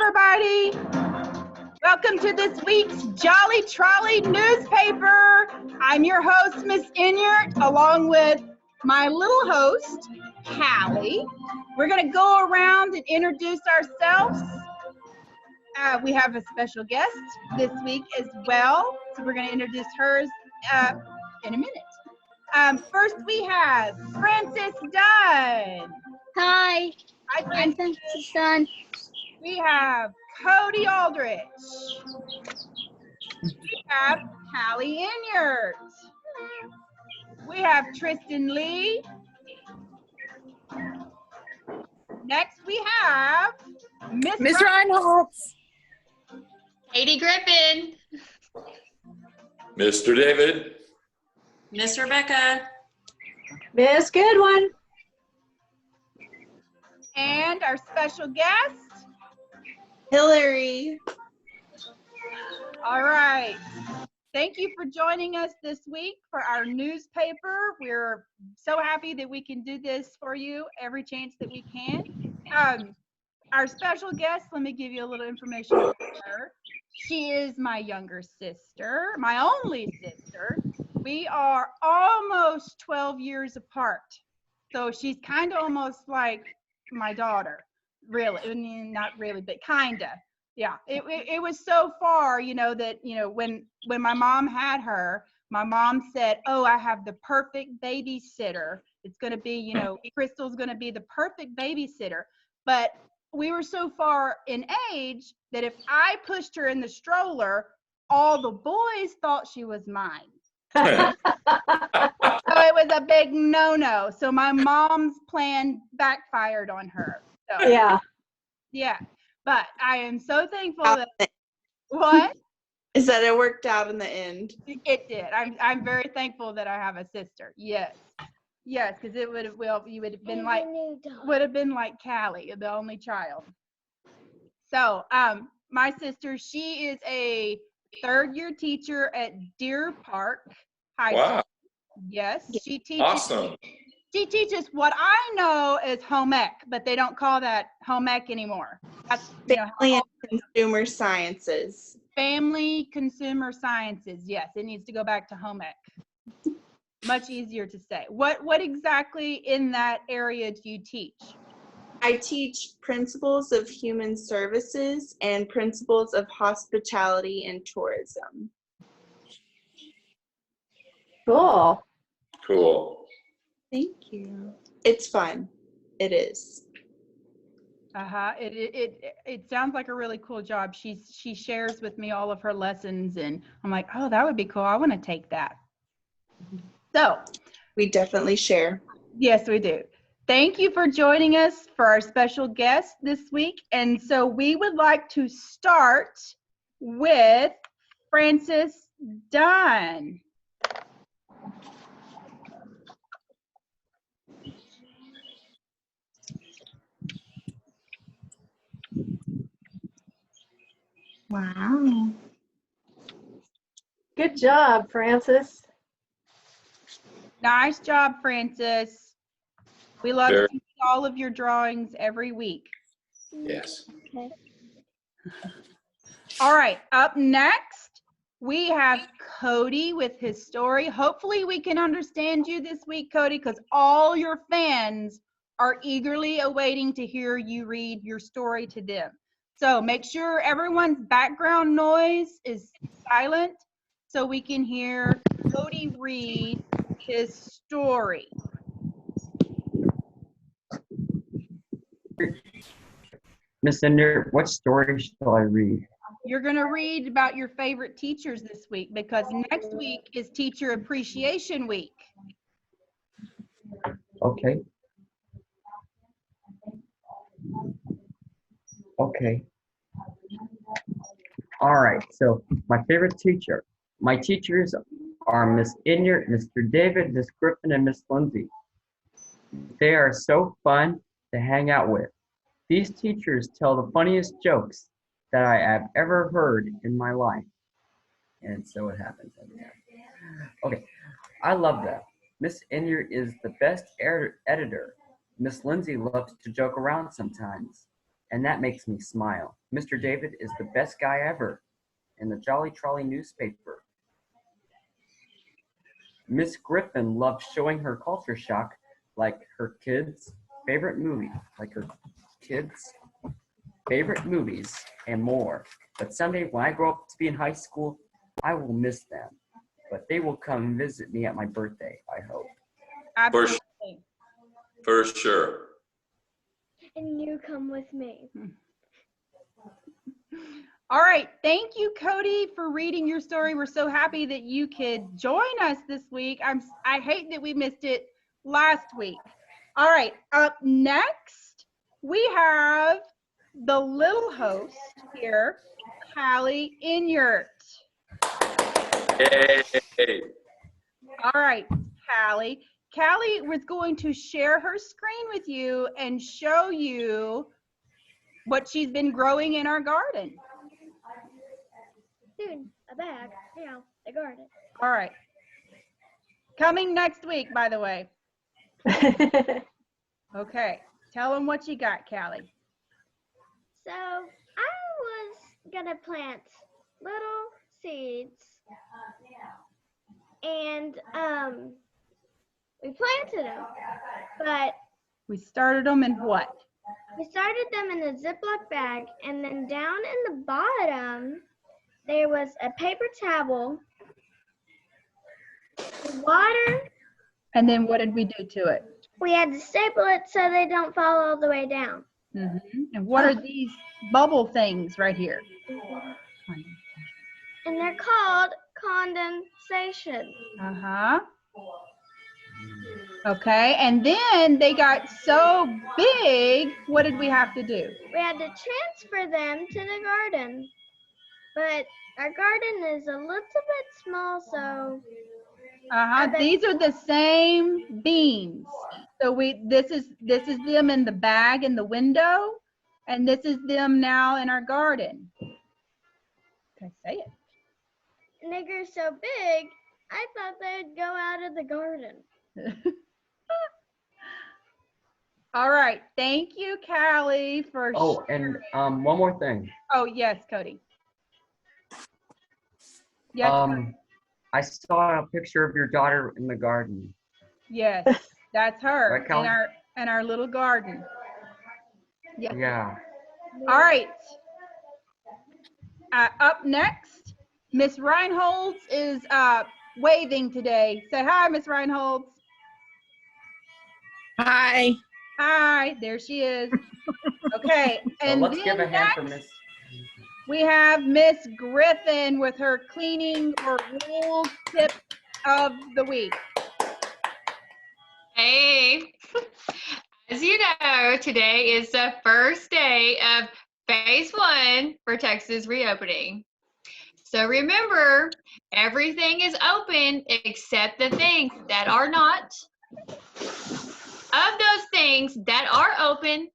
everybody. Welcome to this week's Jolly Trolley newspaper. I'm your host, Miss Inyart, along with my little host, Callie. We're going to go around and introduce ourselves. We have a special guest this week as well, so we're going to introduce hers in a minute. First, we have Frances Dunn. Hi, I'm Frances Dunn. We have Cody Aldrich. We have Callie Inyart. We have Tristan Lee. Next, we have Miss Reynolds. Katie Griffin. Mr. David. Miss Rebecca. Miss Goodwin. And our special guest, Hillary. All right. Thank you for joining us this week for our newspaper. We're so happy that we can do this for you every chance that we can. Our special guest, let me give you a little information about her. She is my younger sister, my only sister. We are almost 12 years apart. So she's kind of almost like my daughter, really. I mean, not really, but kind of. Yeah, it was so far, that, when my mom had her, my mom said, oh, I have the perfect babysitter. It's going to be, Crystal's going to be the perfect babysitter. But we were so far in age that if I pushed her in the stroller, all the boys thought she was mine. So it was a big no-no. So my mom's plan backfired on her. So, yeah. But I am so thankful that what? Is that it worked out in the end? It did. I'm very thankful that I have a sister. Yes, because it would have been like Callie, the only child. So my sister, she is a third-year teacher at Deer Park High School. Yes, she teaches. Awesome. She teaches what I know as home ec, but they don't call that home ec anymore. That's, Family and Consumer Sciences. Family Consumer Sciences. Yes, it needs to go back to home ec. Much easier to say. What exactly in that area do you teach? I teach principles of human services and principles of hospitality and tourism. Cool. Cool. Thank you. It's fun. It is. It sounds like a really cool job. She shares with me all of her lessons, and I'm like, oh, that would be cool. I want to take that. So We definitely share. yes, we do. Thank you for joining us for our special guest this week. And so we would like to start with Frances Dunn. Wow. Good job, Frances. Nice job, Frances. We love Very- to see all of your drawings every week. Yes. Okay. All right, up next, we have Cody with his story. Hopefully we can understand you this week, Cody, because all your fans are eagerly awaiting to hear you read your story to them. So make sure everyone's background noise is silent so we can hear Cody read his story. Miss Ender, what story shall I read? You're going to read about your favorite teachers this week because next week is Teacher Appreciation Week. Okay. Okay. All right, so my favorite teacher. My teachers are Miss Inyart, Mr. David, Miss Griffin, and Miss Lindsay. They are so fun to hang out with. These teachers tell the funniest jokes that I have ever heard in my life. And so it happens. Okay, I love that. Miss Inyart is the best editor. Miss Lindsay loves to joke around sometimes. and that makes me smile. Mr. David is the best guy ever in the Jolly Trolley newspaper. Miss Griffin loved showing her culture shock like her kids' favorite movies and more. But someday when I grow up to be in high school, I will miss them. But they will come and visit me at my birthday, I hope. Absolutely. For sure. And you come with me. All right. Thank you, Cody, for reading your story. We're so happy that you could join us this week. I hate that we missed it last week. All right. Up next, we have the little host here, Callie Inyart. Yay. All right, Callie. Callie was going to share her screen with you and show you what she's been growing in our garden. Soon, a bag, the garden. All right. Coming next week, by the way. Okay. Tell them what you got, Callie. So I was gonna plant little seeds, and we planted them, but We started them in what? we started them in a Ziploc bag, and then down in the bottom there was a paper towel, water. And then what did we do to it? We had to staple it so they don't fall all the way down. And what are these bubble things right here? And they're called condensation. Uh-huh. Okay, and then they got so big, what did we have to do? We had to transfer them to the garden. But our garden is a little bit small, so These are the same beans. So this is them in the bag in the window, and this is them now in our garden. Can I say it? and they grew so big, I thought they'd go out of the garden. All right, thank you, Callie, for Oh, and one more thing. Oh, yes, Cody. Yes, Cody. I saw a picture of your daughter in the garden. Yes, that's her Right, Callie? in our little garden. Yes. Yeah. All right. Up next, Miss Reinholds is waving today. Say hi, Miss Reinholds. Hi. Hi, there she is. Okay, So and let's then give a hand for next, Miss. we have Miss Griffin with her cleaning or rule tip of the week. Hey, as you know, today is the first day of phase 1 for Texas reopening. So remember, everything is open except the things that are not. Of those things that are open,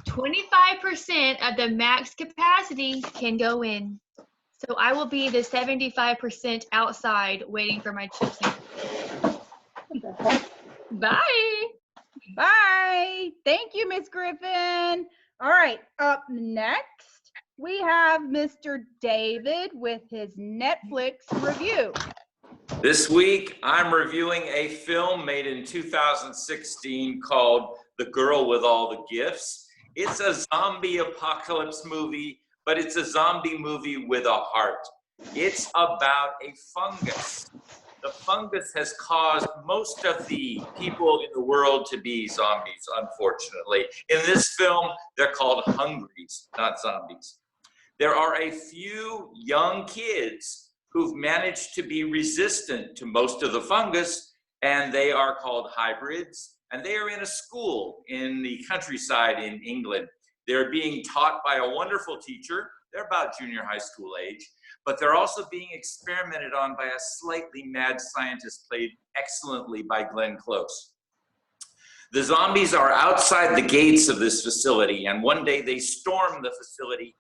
25% of the max capacity can go in. So I will be the 75% outside waiting for my chips. Bye. Bye. Thank you, Miss Griffin. All right, up next, we have Mr. David with his Netflix review. This week, I'm reviewing a film made in 2016 called The Girl with All the Gifts. It's a zombie apocalypse movie, but it's a zombie movie with a heart. It's about a fungus. The fungus has caused most of the people in the world to be zombies, unfortunately. In this film, they're called hungries, not zombies. There are a few young kids who've managed to be resistant to most of the fungus, and they are called hybrids, and they are in a school in the countryside in England. They're being taught by a wonderful teacher. They're about junior high school age, but they're also being experimented on by a slightly mad scientist played excellently by Glenn Close. The zombies are outside the gates of this facility, and one day they storm the facility,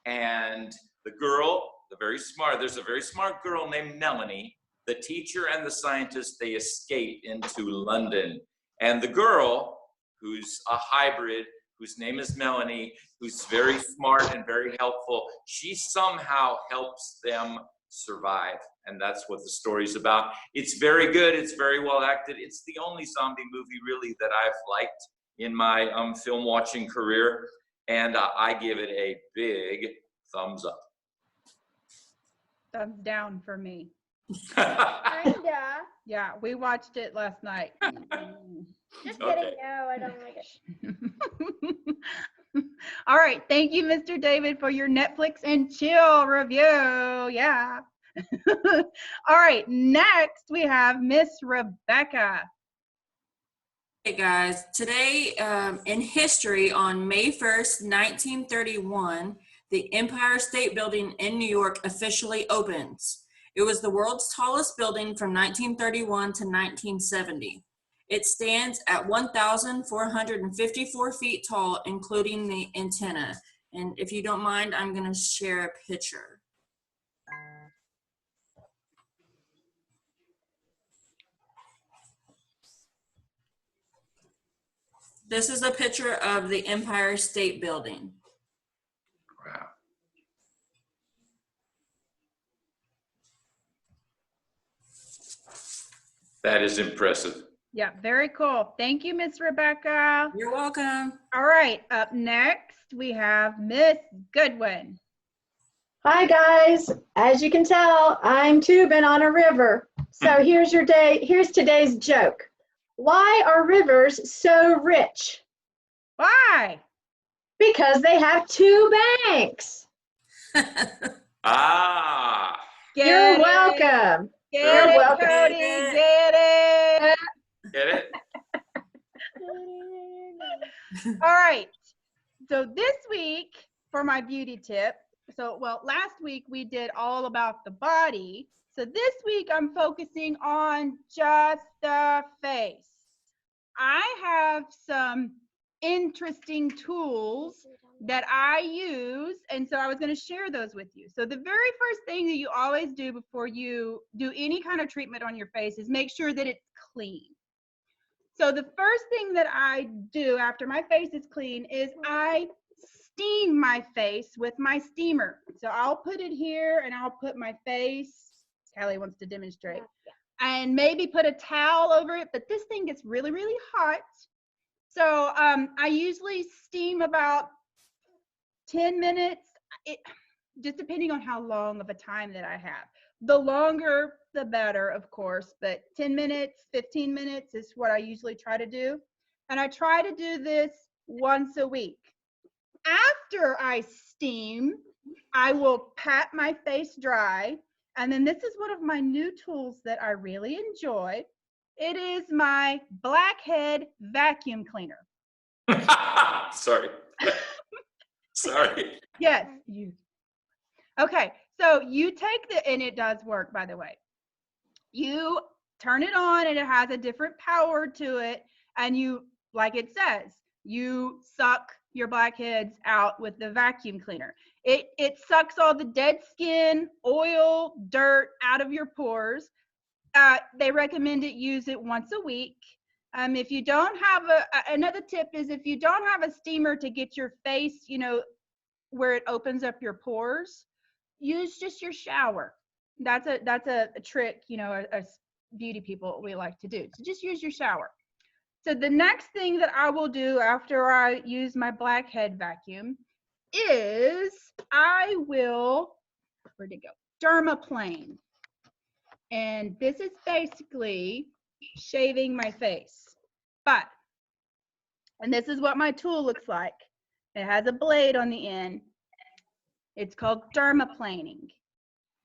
and the girl, there's a very smart girl named Melanie, the teacher and the scientist, they escape into London. And the girl, who's a hybrid, whose name is Melanie, who's very smart and very helpful. She somehow helps them survive. And that's what the story's about. It's very good. It's very well acted. It's the only zombie movie really that I've liked in my film watching career. And I give it a big thumbs up. Thumbs down for me. Kinda. Yeah, we watched it last night. Just Okay. kidding. No, I don't like it. All right. Thank you, Mr. David, for your Netflix and chill review. Yeah. All right. Next, we have Miss Rebecca. Hey guys, today in history on May 1st, 1931, the Empire State Building in New York officially opens. It was the world's tallest building from 1931 to 1970. It stands at 1,454 feet tall, including the antenna. And if you don't mind, I'm going to share a picture. This is a picture of the Empire State Building. Wow. That is impressive. Yeah, very cool. Thank you, Miss Rebecca. You're welcome. All right. Up next, we have Miss Goodwin. Hi guys. As you can tell, I'm tubing on a river. So here's today's joke. Why are rivers so rich? Why? Because they have 2 banks. Ah. You're Get it. welcome. Get You're it, welcome. Cody. Get it. Get it? All right. So this week for my beauty tip, last week we did all about the body. So this week I'm focusing on just the face. I have some interesting tools that I use, and so I was going to share those with you. So the very first thing that you always do before you do any kind of treatment on your face is make sure that it's clean. So the first thing that I do after my face is clean is I steam my face with my steamer. So I'll put it here and I'll put my face. Callie wants to demonstrate. And maybe put a towel over it, but this thing gets really, really hot. So I usually steam about 10 minutes, just depending on how long of a time that I have. The longer, the better, of course, but 10 minutes, 15 minutes is what I usually try to do. And I try to do this once a week. After I steam, I will pat my face dry. And then this is one of my new tools that I really enjoy. It is my blackhead vacuum cleaner. Sorry. Sorry. Yes, you. Okay, so you take and it does work, by the way. You turn it on and it has a different power to it. And you, like it says, you suck your blackheads out with the vacuum cleaner. It sucks all the dead skin, oil, dirt out of your pores. They recommend use it once a week. If you don't have another tip is if you don't have a steamer to get your face, where it opens up your pores, use just your shower. That's a trick, as beauty people we like to do. So just use your shower. So the next thing that I will do after I use my blackhead vacuum is I will, where'd it go? Dermaplane. And this is basically shaving my face. And this is what my tool looks like. It has a blade on the end. It's called dermaplaning.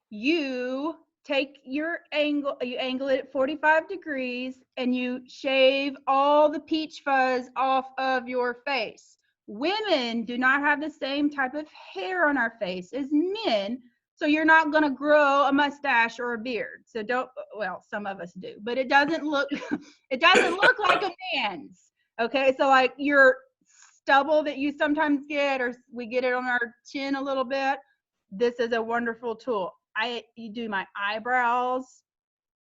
You take your angle, you angle it at 45 degrees, and you shave all the peach fuzz off of your face. Women do not have the same type of hair on our face as men, so you're not going to grow a mustache or a beard. So some of us do, but it doesn't look like a man's. Okay, so like your stubble that you sometimes get, or we get it on our chin a little bit, this is a wonderful tool. You do my eyebrows,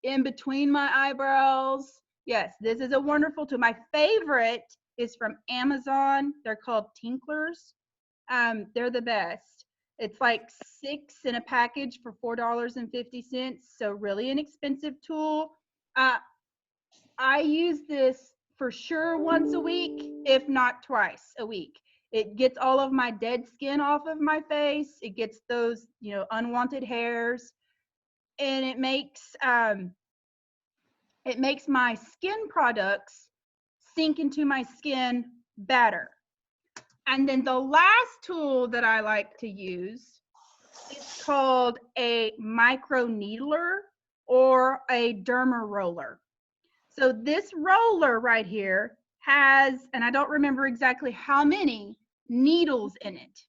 in between my eyebrows. Yes, this is a wonderful tool. My favorite is from Amazon. They're called Tinklers. They're the best. It's like 6 in a package for $4.50. So really inexpensive tool. I use this for sure once a week, if not twice a week. It gets all of my dead skin off of my face. It gets those, unwanted hairs, and it makes my skin products sink into my skin better. And then the last tool that I like to use is called a micro needler or a derma roller. So this roller right here has, and I don't remember exactly how many needles in it.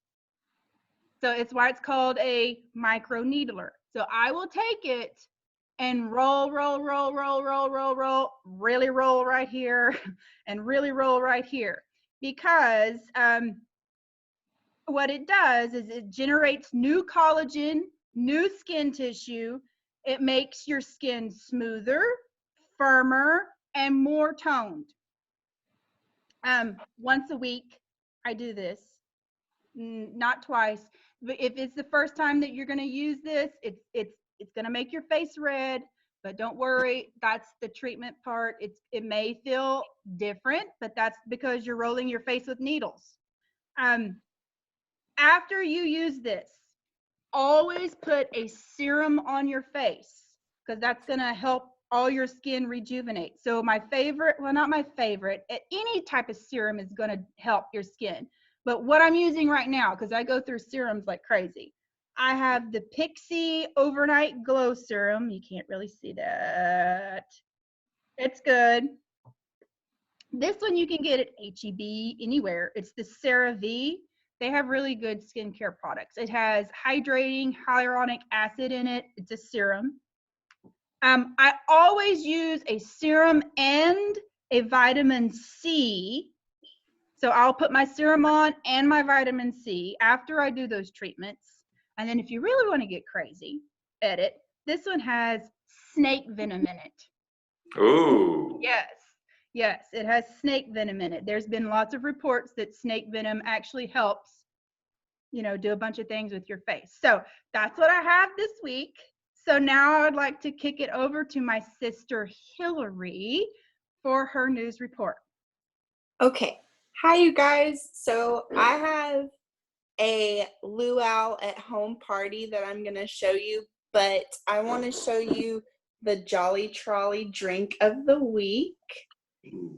So it's why it's called a micro needler. So I will take it and roll, really roll right here and really roll right here, because what it does is it generates new collagen, new skin tissue. It makes your skin smoother, firmer, and more toned. Once a week, I do this, not twice. But if it's the first time that you're going to use this, it's going to make your face red. But don't worry, that's the treatment part. It may feel different, but that's because you're rolling your face with needles. After you use this, always put a serum on your face, because that's going to help all your skin rejuvenate. So my favorite, well, not my favorite, any type of serum is going to help your skin. But what I'm using right now, because I go through serums like crazy, I have the Pixie Overnight Glow Serum. You can't really see that. It's good. This one you can get at H-E-B, anywhere. It's the CeraVe. They have really good skincare products. It has hydrating hyaluronic acid in it. It's a serum. I always use a serum and a vitamin C. So I'll put my serum on and my vitamin C after I do those treatments. And then if you really want to get crazy, this one has snake venom in it. Ooh. Yes, it has snake venom in it. There's been lots of reports that snake venom actually helps, do a bunch of things with your face. So that's what I have this week. So now I'd like to kick it over to my sister Hillary for her news report. Okay. Hi, you guys. So I have a luau at home party that I'm going to show you, but I want to show you the Jolly Trolley drink of the week.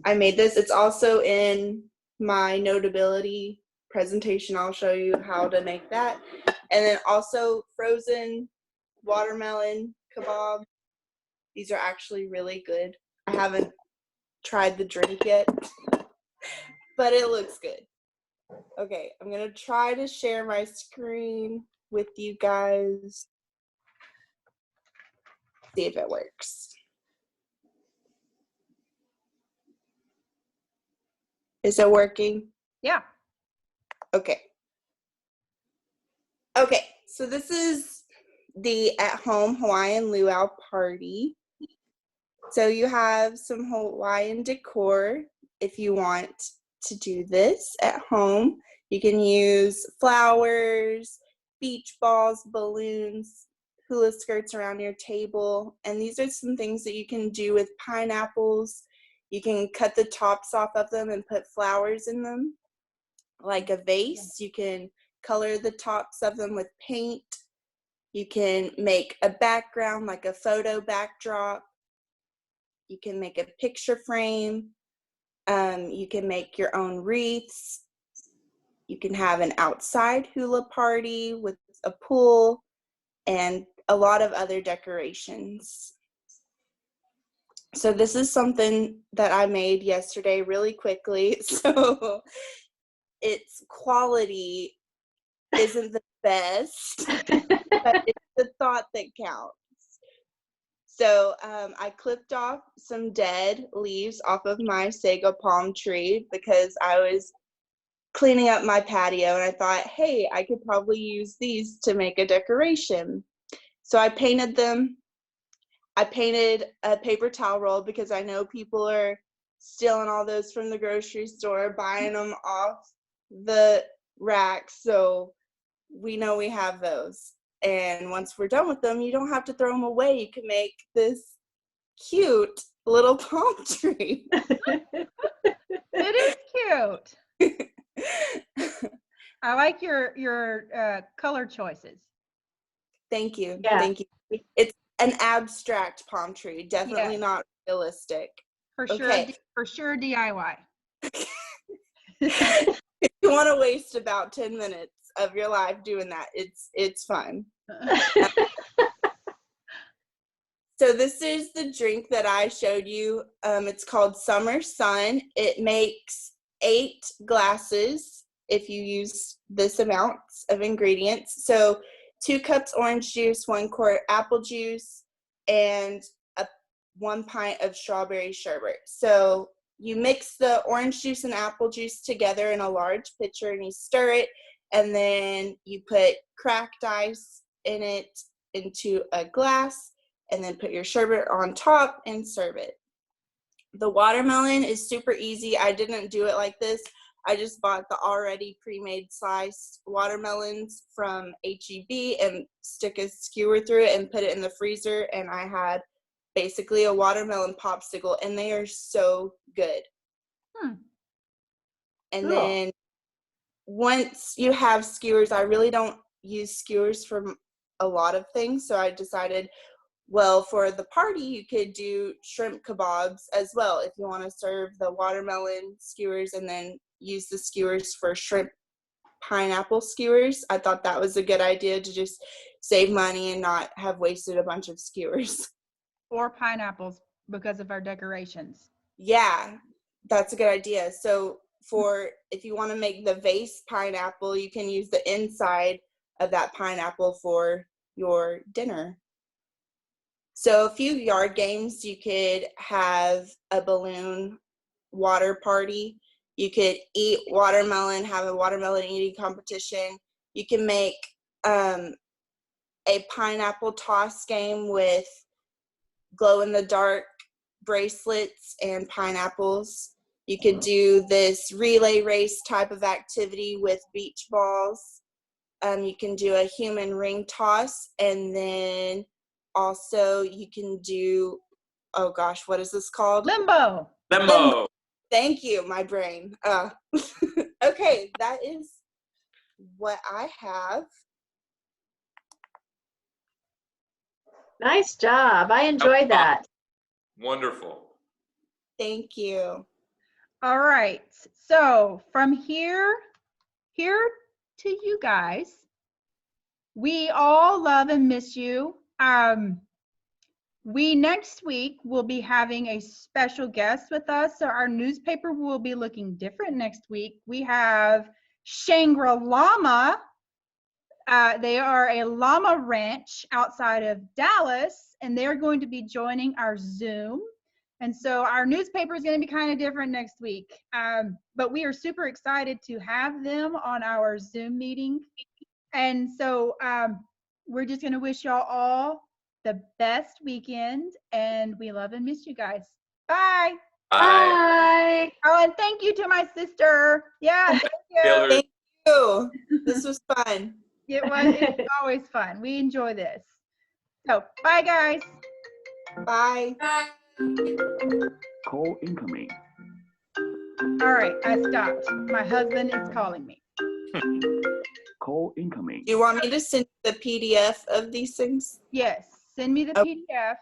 I made this. It's also in my notability presentation. I'll show you how to make that. And then also frozen watermelon kebab. These are actually really good. I haven't tried the drink yet, but it looks good. Okay, I'm gonna try to share my screen with you guys. See if it works. Is it working? Yeah. Okay. Okay, so this is the at-home Hawaiian luau party. So you have some Hawaiian decor if you want to do this at home. You can use flowers, beach balls, balloons, hula skirts around your table. And these are some things that you can do with pineapples. You can cut the tops off of them and put flowers in them, like a vase. You can color the tops of them with paint. You can make a background, like a photo backdrop. You can make a picture frame. You can make your own wreaths. You can have an outside hula party with a pool and a lot of other decorations. So this is something that I made yesterday really quickly. So its quality isn't the best, but it's the thought that counts. So I clipped off some dead leaves off of my sago palm tree because I was cleaning up my patio and I thought, hey, I could probably use these to make a decoration. So I painted them. I painted a paper towel roll because I know people are stealing all those from the grocery store, buying them off the rack. So we know we have those. And once we're done with them, you don't have to throw them away. You can make this cute little palm tree. It is cute. I like your color choices. Thank you. Yeah. Thank you. It's an abstract palm tree, definitely Yes. not realistic. For sure, Okay. for sure DIY. If you want to waste about 10 minutes of your life doing that, it's fun. So this is the drink that I showed you. It's called Summer Sun. It makes 8 glasses if you use this amount of ingredients. So 2 cups orange juice, 1 quart apple juice, and 1 pint of strawberry sherbet. So you mix the orange juice and apple juice together in a large pitcher and you stir it, and then you put cracked ice in it into a glass, and then put your sherbet on top and serve it. The watermelon is super easy. I didn't do it like this. I just bought the already pre-made sliced watermelons from H-E-B and stick a skewer through it and put it in the freezer, and I had basically a watermelon popsicle, and they are so good. And Cool. then once you have skewers, I really don't use skewers for a lot of things, so I decided, well, for the party, you could do shrimp kebabs as well if you want to serve the watermelon skewers and then use the skewers for shrimp pineapple skewers. I thought that was a good idea to just save money and not have wasted a bunch of skewers. Or pineapples because of our decorations. Yeah, that's a good idea. So for if you want to make the vase pineapple, you can use the inside of that pineapple for your dinner. So a few yard games, you could have a balloon water party. You could eat watermelon, have a watermelon eating competition. You can make a pineapple toss game with glow-in-the-dark bracelets and pineapples. You could do this relay race type of activity with beach balls. You can do a human ring toss, and then also you can do, oh gosh, what is this called? Limbo. Limbo. Thank you, my brain. Okay, that is what I have. Nice job. I enjoyed that. Wonderful. Thank you. All right. So from here to you guys, we all love and miss you. We next week will be having a special guest with us. So our newspaper will be looking different next week. We have Shangri-Llama. They are a llama ranch outside of Dallas, and they're going to be joining our Zoom. And so our newspaper is going to be kind of different next week. But we are super excited to have them on our Zoom meeting. And so we're just going to wish y'all all the best weekend, and we love and miss you guys. Bye. Bye. Oh, and thank you to my sister. Yeah, thank you. Taylor. Thank you. This was fun. It's always fun. We enjoy this. So bye, guys. Bye. Call incoming. All right, I stopped. My husband is calling me. Call incoming. Do you want me to send the PDF of these things? Yes, send me the Okay. PDF